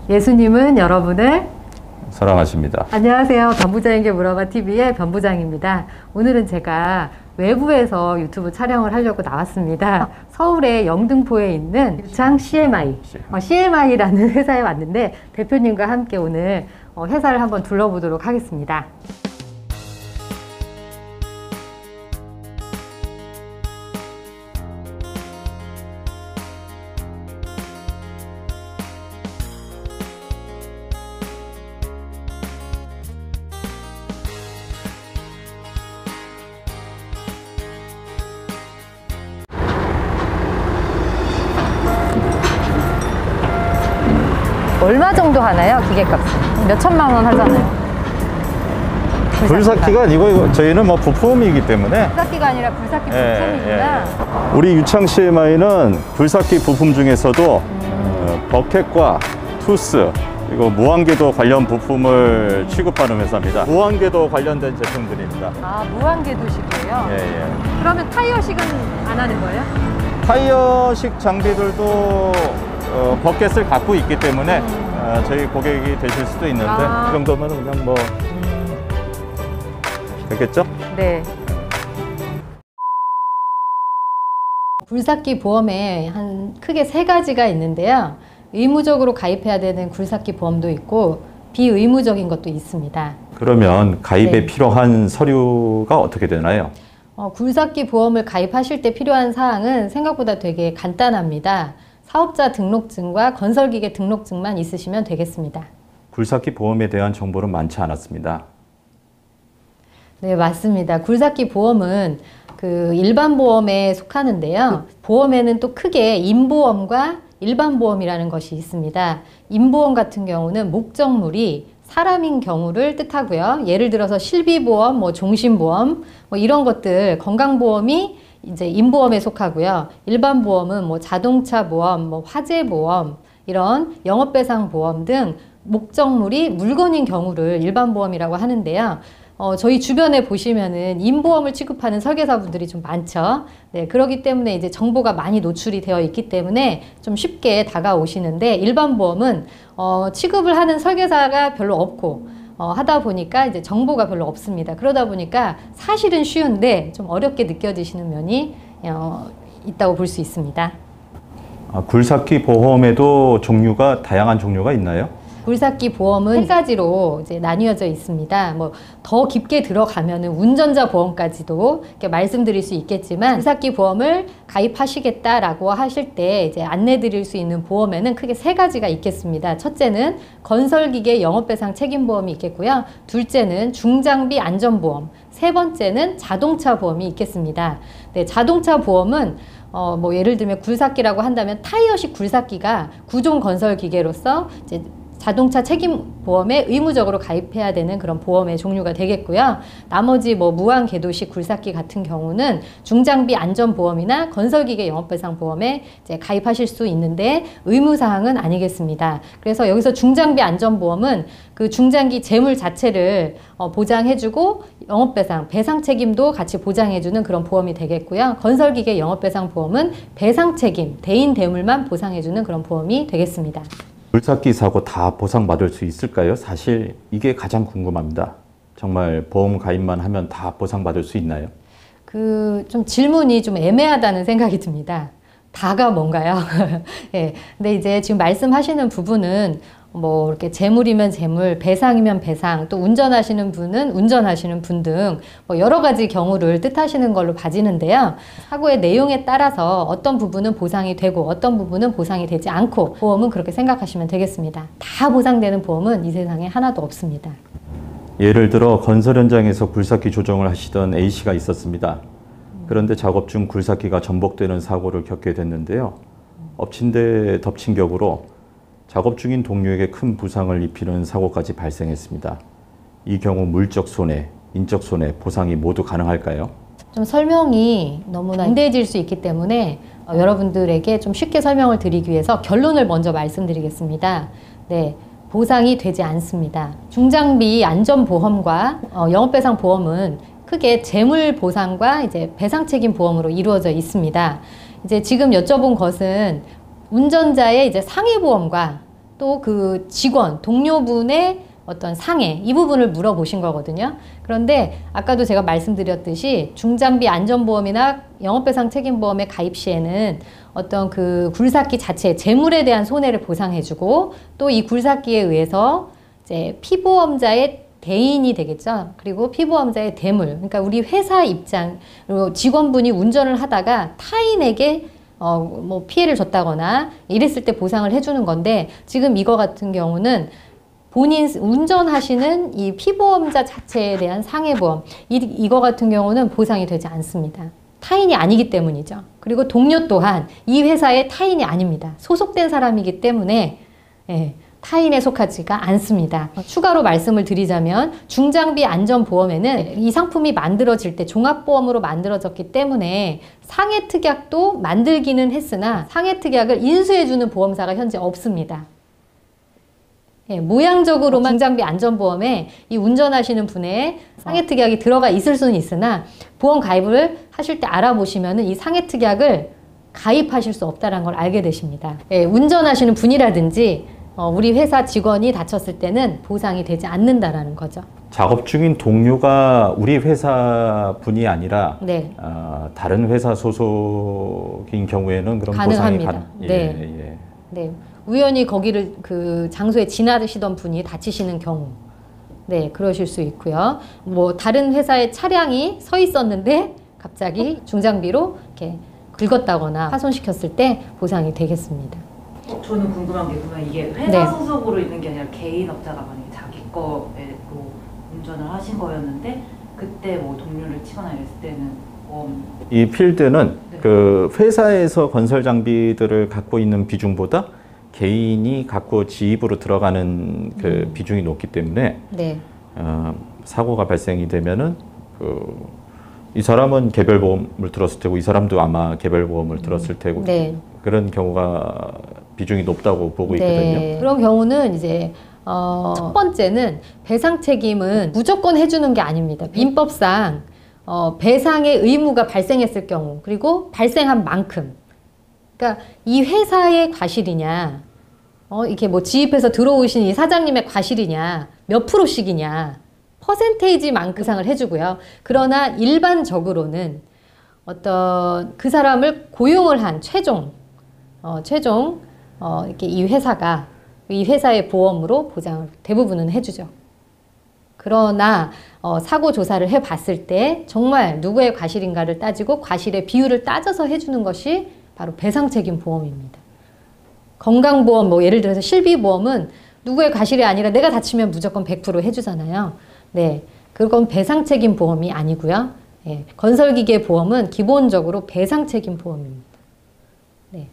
예수님은 여러분을 사랑하십니다. 안녕하세요. 변부장에게 물어봐 TV의 변부장입니다. 오늘은 제가 외부에서 유튜브 촬영을 하려고 나왔습니다. 서울의 영등포에 있는 유창 CMI라는 회사에 왔는데 대표님과 함께 오늘 회사를 한번 둘러보도록 하겠습니다. 얼마 정도 하나요? 기계값은? 몇 천만 원 하잖아요. 굴삭기가 아니고 저희는 뭐 부품이기 때문에. 굴삭기가 아니라 굴삭기 부품이구나. 우리 유창 CMI는 굴삭기 부품 중에서도 버켓과 투스 그리고 무한궤도 관련 부품을 취급하는 회사입니다. 무한궤도 관련된 제품들입니다. 아, 무한궤도식이에요? 예. 그러면 타이어식은 안 하는 거예요? 타이어식 장비들도 버켓을 갖고 있기 때문에 저희 고객이 되실 수도 있는데 그 정도면 그냥 뭐 되겠죠? 네. 굴삭기 보험에 크게 3가지가 있는데요. 의무적으로 가입해야 되는 굴삭기 보험도 있고 비의무적인 것도 있습니다. 그러면 가입에 필요한 서류가 어떻게 되나요? 굴삭기 보험을 가입하실 때 필요한 사항은 생각보다 되게 간단합니다. 사업자 등록증과 건설기계 등록증만 있으시면 되겠습니다. 굴삭기 보험에 대한 정보는 많지 않았습니다. 네, 맞습니다. 굴삭기 보험은 일반 보험에 속하는데요. 보험에는 또 크게 임보험과 일반 보험이라는 것이 있습니다. 임보험 같은 경우는 목적물이 사람인 경우를 뜻하고요. 예를 들어서 실비보험, 종신보험, 이런 것들, 건강보험이 이제 임보험에 속하고요. 일반 보험은 자동차 보험, 화재 보험, 이런 영업배상 보험 등 목적물이 물건인 경우를 일반 보험이라고 하는데요. 저희 주변에 보시면은 임보험을 취급하는 설계사분들이 좀 많죠. 네, 그렇기 때문에 이제 정보가 많이 노출이 되어 있기 때문에 좀 쉽게 다가오시는데 일반 보험은 취급을 하는 설계사가 별로 없고 하다 보니까 이제 정보가 별로 없습니다. 그러다 보니까 사실은 쉬운데 좀 어렵게 느껴지시는 면이 있다고 볼 수 있습니다. 굴삭기 보험에도 다양한 종류가 있나요? 굴삭기 보험은 3가지로 이제 나뉘어져 있습니다. 더 깊게 들어가면은 운전자 보험까지도 이렇게 말씀드릴 수 있겠지만 굴삭기 보험을 가입하시겠다라고 하실 때 이제 안내 드릴 수 있는 보험에는 크게 3가지가 있겠습니다. 첫째는 건설기계 영업배상 책임보험이 있겠고요. 둘째는 중장비 안전보험, 세 번째는 자동차 보험이 있겠습니다. 네, 자동차 보험은 예를 들면 굴삭기라고 한다면 타이어식 굴삭기가 구종 건설 기계로서 이제 자동차 책임보험에 의무적으로 가입해야 되는 그런 보험의 종류가 되겠고요. 나머지 무한궤도식 굴삭기 같은 경우는 중장비 안전보험이나 건설기계 영업배상보험에 이제 가입하실 수 있는데 의무사항은 아니겠습니다. 그래서 여기서 중장비 안전보험은 그 중장기 재물 자체를 보장해주고 영업배상, 배상 책임도 같이 보장해주는 그런 보험이 되겠고요. 건설기계 영업배상보험은 배상 책임, 대인 대물만 보상해주는 그런 보험이 되겠습니다. 굴삭기 사고 다 보상받을 수 있을까요? 사실 이게 가장 궁금합니다. 정말 보험 가입만 하면 다 보상받을 수 있나요? 좀 질문이 좀 애매하다는 생각이 듭니다. 다가 뭔가요? 네. 근데 이제 지금 말씀하시는 부분은 이렇게 재물이면 재물, 배상이면 배상, 또 운전하시는 분은 운전하시는 분 등 여러 가지 경우를 뜻하시는 걸로 봐지는데요. 사고의 내용에 따라서 어떤 부분은 보상이 되고 어떤 부분은 보상이 되지 않고 보험은 그렇게 생각하시면 되겠습니다. 다 보상되는 보험은 이 세상에 하나도 없습니다. 예를 들어 건설 현장에서 굴삭기 조정을 하시던 A씨가 있었습니다. 그런데 작업 중 굴삭기가 전복되는 사고를 겪게 됐는데요. 엎친 데 덮친 격으로 작업 중인 동료에게 큰 부상을 입히는 사고까지 발생했습니다. 이 경우 물적 손해, 인적 손해, 보상이 모두 가능할까요? 좀 설명이 너무나 방대해질 수 있기 때문에 여러분들에게 좀 쉽게 설명을 드리기 위해서 결론을 먼저 말씀드리겠습니다. 네, 보상이 되지 않습니다. 중장비 안전보험과 영업배상 보험은 크게 재물 보상과 이제 배상 책임 보험으로 이루어져 있습니다. 이제 지금 여쭤본 것은 운전자의 이제 상해보험과 또 그 직원, 동료분의 어떤 상해, 이 부분을 물어보신 거거든요. 그런데 아까도 제가 말씀드렸듯이 중장비 안전보험이나 영업배상 책임보험의 가입 시에는 어떤 그 굴삭기 자체 재물에 대한 손해를 보상해주고 또 이 굴삭기에 의해서 이제 피보험자의 대인이 되겠죠. 그리고 피보험자의 대물. 그러니까 우리 회사 입장으로 직원분이 운전을 하다가 타인에게 뭐 피해를 줬다거나 이랬을 때 보상을 해주는 건데 지금 이거 같은 경우는 본인 운전하시는 이 피보험자 자체에 대한 상해보험 이거 같은 경우는 보상이 되지 않습니다. 타인이 아니기 때문이죠. 그리고 동료 또한 이 회사의 타인이 아닙니다. 소속된 사람이기 때문에 예, 타인에 속하지가 않습니다. 추가로 말씀을 드리자면 중장비 안전보험에는 이 상품이 만들어질 때 종합보험으로 만들어졌기 때문에 상해특약도 만들기는 했으나 상해특약을 인수해주는 보험사가 현재 없습니다. 예, 모양적으로만 중장비 안전보험에 이 운전하시는 분의 상해특약이 들어가 있을 수는 있으나 보험 가입을 하실 때 알아보시면 이 상해특약을 가입하실 수 없다는 걸 알게 되십니다. 예, 운전하시는 분이라든지 우리 회사 직원이 다쳤을 때는 보상이 되지 않는다라는 거죠. 작업 중인 동료가 우리 회사 분이 아니라 네. 다른 회사 소속인 경우에는 그런 가능합니다. 보상이 네. 네. 우연히 거기를 그 장소에 지나시던 분이 다치시는 경우, 네, 그러실 수 있고요. 뭐 다른 회사의 차량이 서 있었는데 갑자기 중장비로 이렇게 긁었다거나 파손시켰을 때 보상이 되겠습니다. 저는 궁금한 게 그러면 이게 회사 네. 소속으로 있는 게 아니라 개인 업자가 만약에 자기 거로 운전을 하신 거였는데 그때 뭐 동료를 치거나 이랬을 때는 이 필드는 네. 그 회사에서 건설 장비들을 갖고 있는 비중보다 개인이 갖고 지입으로 들어가는 그 비중이 높기 때문에 네. 사고가 발생이 되면은 이 사람은 개별보험을 들었을 테고 이 사람도 아마 개별보험을 들었을 테고 네. 그런 경우가 비중이 높다고 보고 네. 있거든요. 그런 경우는 이제 첫 번째는 배상 책임은 무조건 해주는 게 아닙니다. 민법상 배상의 의무가 발생했을 경우 그리고 발생한 만큼 그러니까 이 회사의 과실이냐 이렇게 뭐 지입해서 들어오신 이 사장님의 과실이냐 몇 프로씩이냐 퍼센테이지만큼 배상을 해주고요. 그러나 일반적으로는 어떤 그 사람을 고용을 한 최종 이렇게 이 회사가 이 회사의 보험으로 보장을 대부분은 해주죠. 그러나 사고 조사를 해봤을 때 정말 누구의 과실인가를 따지고 과실의 비율을 따져서 해주는 것이 바로 배상책임 보험입니다. 건강보험, 뭐 예를 들어서 실비보험은 누구의 과실이 아니라 내가 다치면 무조건 100% 해주잖아요. 네, 그건 배상책임 보험이 아니고요. 예, 건설기계 보험은 기본적으로 배상책임 보험입니다. 네.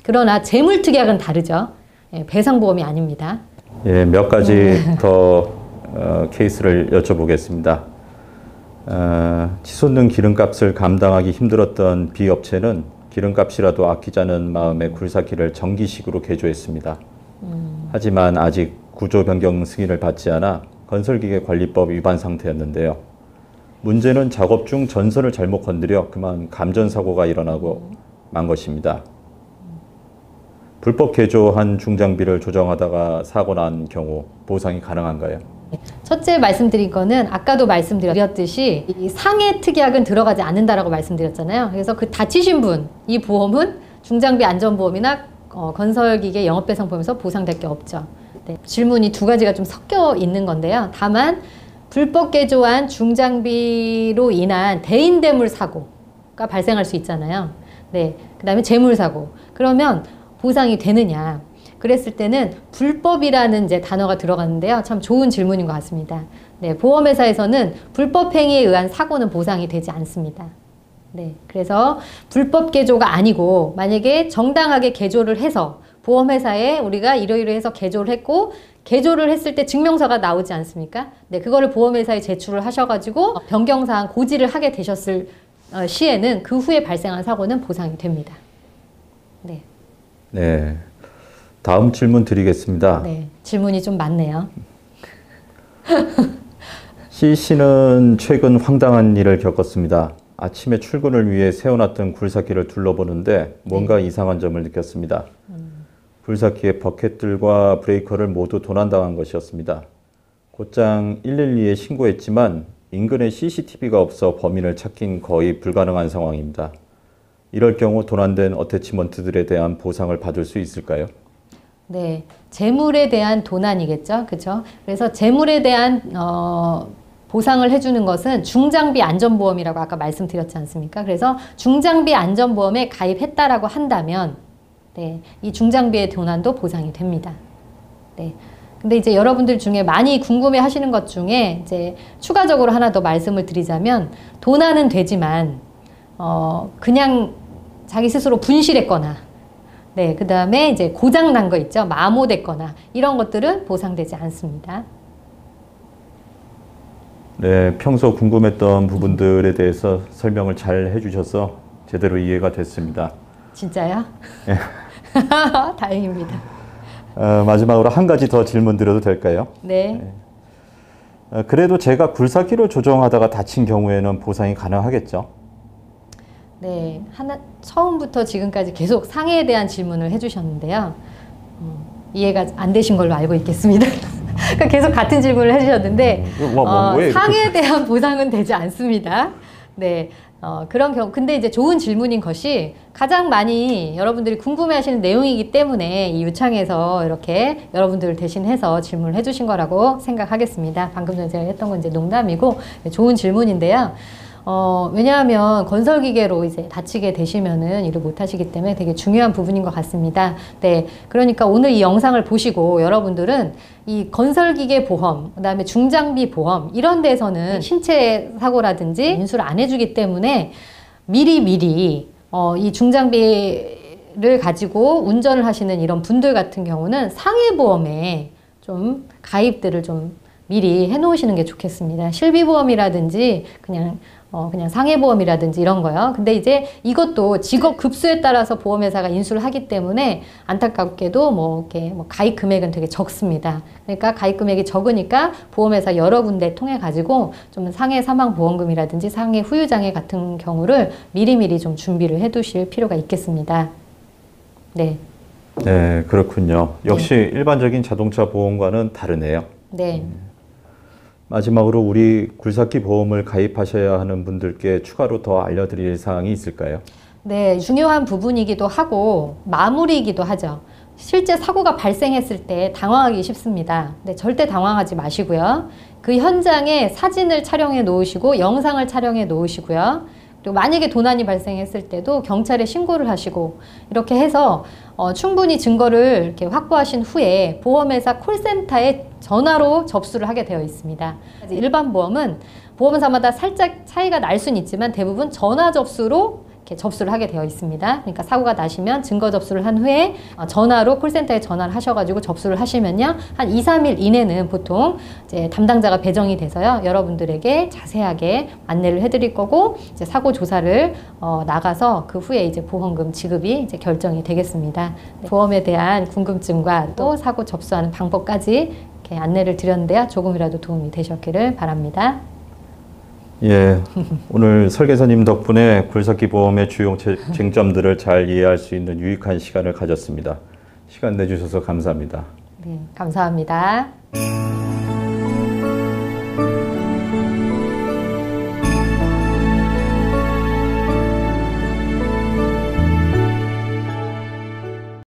그러나 재물특약은 다르죠. 예, 배상보험이 아닙니다. 예, 몇 가지 더 케이스를 여쭤보겠습니다. 치솟는 기름값을 감당하기 힘들었던 B업체는 기름값이라도 아끼자는 마음에 굴삭기를 전기식으로 개조했습니다. 하지만 아직 구조 변경 승인을 받지 않아 건설기계관리법 위반 상태였는데요. 문제는 작업 중 전선을 잘못 건드려 그만 감전사고가 일어나고 만 것입니다. 불법 개조한 중장비를 조정하다가 사고 난 경우 보상이 가능한가요? 첫째 말씀드린 거는 아까도 말씀드렸듯이 이 상해특약은 들어가지 않는다라고 말씀드렸잖아요. 그래서 그 다치신 분, 이 보험은 중장비 안전보험이나 건설기계 영업배상보험에서 보상될 게 없죠. 네. 질문이 두 가지가 좀 섞여 있는 건데요. 다만 불법 개조한 중장비로 인한 대인대물 사고가 발생할 수 있잖아요. 네. 그 다음에 재물사고. 그러면 보상이 되느냐? 그랬을 때는 불법이라는 이제 단어가 들어갔는데요. 참 좋은 질문인 것 같습니다. 네, 보험회사에서는 불법행위에 의한 사고는 보상이 되지 않습니다. 네, 그래서 불법 개조가 아니고 만약에 정당하게 개조를 해서 보험회사에 우리가 이러이러해서 개조를 했고 개조를 했을 때 증명서가 나오지 않습니까? 네, 그거를 보험회사에 제출을 하셔가지고 변경사항 고지를 하게 되셨을 시에는 그 후에 발생한 사고는 보상이 됩니다. 네. 네. 다음 질문 드리겠습니다. 네, 질문이 좀 많네요. C 씨는 최근 황당한 일을 겪었습니다. 아침에 출근을 위해 세워놨던 굴삭기를 둘러보는데 뭔가 이상한 점을 느꼈습니다. 굴삭기의 버켓들과 브레이커를 모두 도난당한 것이었습니다. 곧장 112에 신고했지만 인근에 CCTV가 없어 범인을 찾긴 거의 불가능한 상황입니다. 이럴 경우 도난된 어태치먼트들에 대한 보상을 받을 수 있을까요? 네, 재물에 대한 도난이겠죠. 그렇죠? 그래서 재물에 대한 보상을 해주는 것은 중장비 안전보험이라고 아까 말씀드렸지 않습니까? 그래서 중장비 안전보험에 가입했다라고 한다면 네, 이 중장비의 도난도 보상이 됩니다. 네. 근데 이제 여러분들 중에 많이 궁금해 하시는 것 중에 이제 추가적으로 하나 더 말씀을 드리자면 도난은 되지만 그냥 자기 스스로 분실했거나 네, 그 다음에 이제 고장 난 거 있죠. 마모됐거나 이런 것들은 보상되지 않습니다. 네, 평소 궁금했던 부분들에 대해서 설명을 잘 해주셔서 제대로 이해가 됐습니다. 진짜요? 네. 다행입니다. 마지막으로 한 가지 더 질문 드려도 될까요? 네. 그래도 제가 굴삭기를 조정하다가 다친 경우에는 보상이 가능하겠죠? 네, 처음부터 지금까지 계속 상해에 대한 질문을 해주셨는데요. 이해가 안 되신 걸로 알고 있겠습니다. 그러니까 계속 같은 질문을 해주셨는데 상해에 대한 보상은 되지 않습니다. 네, 그런 경우 근데 이제 좋은 질문인 것이 가장 많이 여러분들이 궁금해하시는 내용이기 때문에 이 유창에서 이렇게 여러분들을 대신해서 질문을 해주신 거라고 생각하겠습니다. 방금 전에 제가 했던 건 이제 농담이고 좋은 질문인데요. 왜냐하면 건설기계로 이제 다치게 되시면은 일을 못 하시기 때문에 되게 중요한 부분인 것 같습니다. 네. 그러니까 오늘 이 영상을 보시고 여러분들은 이 건설기계 보험, 그 다음에 중장비 보험, 이런 데서는 신체 사고라든지 인수를 안 해주기 때문에 미리 이 중장비를 가지고 운전을 하시는 이런 분들 같은 경우는 상해보험에 좀 가입들을 좀 미리 해놓으시는 게 좋겠습니다. 실비보험이라든지 그냥 상해보험이라든지 이런 거요. 근데 이제 이것도 직업 급수에 따라서 보험회사가 인수를 하기 때문에 안타깝게도 이렇게 가입 금액은 되게 적습니다. 그러니까 가입 금액이 적으니까 보험회사 여러 군데 통해 가지고 좀 상해 사망 보험금이라든지 상해 후유장애 같은 경우를 미리미리 좀 준비를 해 두실 필요가 있겠습니다. 네. 네, 그렇군요. 역시 네. 일반적인 자동차 보험과는 다르네요. 네. 마지막으로 우리 굴삭기 보험을 가입하셔야 하는 분들께 추가로 더 알려드릴 사항이 있을까요? 네, 중요한 부분이기도 하고 마무리이기도 하죠. 실제 사고가 발생했을 때 당황하기 쉽습니다. 네, 절대 당황하지 마시고요. 그 현장에 사진을 촬영해 놓으시고 영상을 촬영해 놓으시고요. 그리고 만약에 도난이 발생했을 때도 경찰에 신고를 하시고 이렇게 해서 충분히 증거를 이렇게 확보하신 후에 보험회사 콜센터에 전화로 접수를 하게 되어 있습니다. 일반 보험은 보험사마다 살짝 차이가 날 수는 있지만 대부분 전화 접수로 이렇게 접수를 하게 되어 있습니다. 그러니까 사고가 나시면 증거 접수를 한 후에 전화로 콜센터에 전화를 하셔가지고 접수를 하시면요. 한 2, 3일 이내는 보통 이제 담당자가 배정이 돼서요. 여러분들에게 자세하게 안내를 해드릴 거고 이제 사고 조사를 나가서 그 후에 이제 보험금 지급이 이제 결정이 되겠습니다. 보험에 대한 궁금증과 또 사고 접수하는 방법까지 이렇게 안내를 드렸는데요. 조금이라도 도움이 되셨기를 바랍니다. 예, 오늘 설계사님 덕분에 굴삭기 보험의 주요 쟁점들을 잘 이해할 수 있는 유익한 시간을 가졌습니다. 시간 내주셔서 감사합니다. 네, 감사합니다.